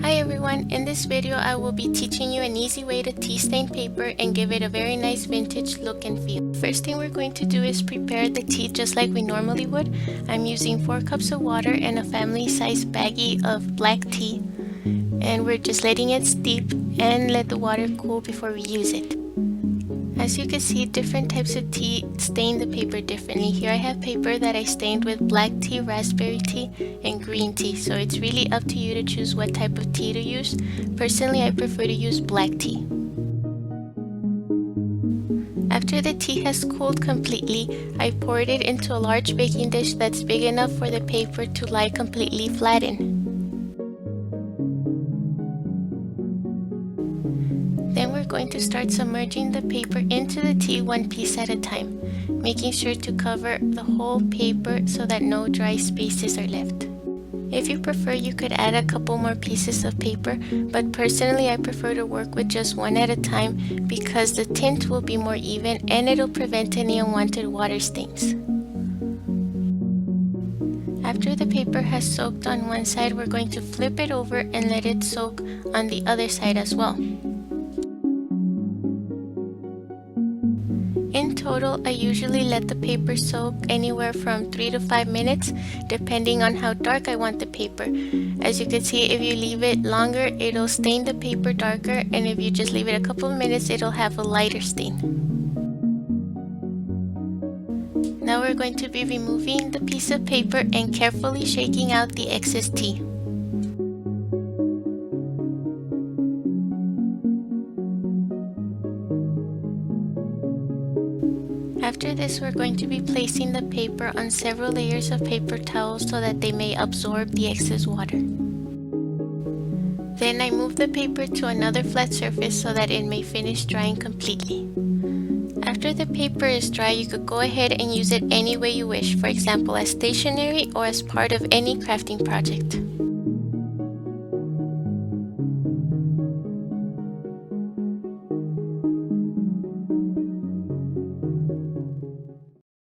Hi everyone, in this video I will be teaching you an easy way to tea stain paper and give it a very nice vintage look and feel. First thing we're going to do is prepare the tea just like we normally would. I'm using 4 cups of water and a family size baggie of black tea, and we're just letting it steep and let the water cool before we use it. As you can see, different types of tea stain the paper differently. Here I have paper that I stained with black tea, raspberry tea, and green tea. So it's really up to you to choose what type of tea to use. Personally, I prefer to use black tea. After the tea has cooled completely, I poured it into a large baking dish that's big enough for the paper to lie completely flat in. Then we're going to start submerging the paper into the tea one piece at a time, making sure to cover the whole paper so that no dry spaces are left. If you prefer, you could add a couple more pieces of paper, but personally I prefer to work with just one at a time because the tint will be more even and it'll prevent any unwanted water stains. After the paper has soaked on one side, we're going to flip it over and let it soak on the other side as well. In total, I usually let the paper soak anywhere from 3 to 5 minutes, depending on how dark I want the paper. As you can see, if you leave it longer, it'll stain the paper darker, and if you just leave it a couple of minutes, it'll have a lighter stain. Now we're going to be removing the piece of paper and carefully shaking out the excess tea. After this, we're going to be placing the paper on several layers of paper towels so that they may absorb the excess water. Then I move the paper to another flat surface so that it may finish drying completely. After the paper is dry, you could go ahead and use it any way you wish, for example as stationery or as part of any crafting project.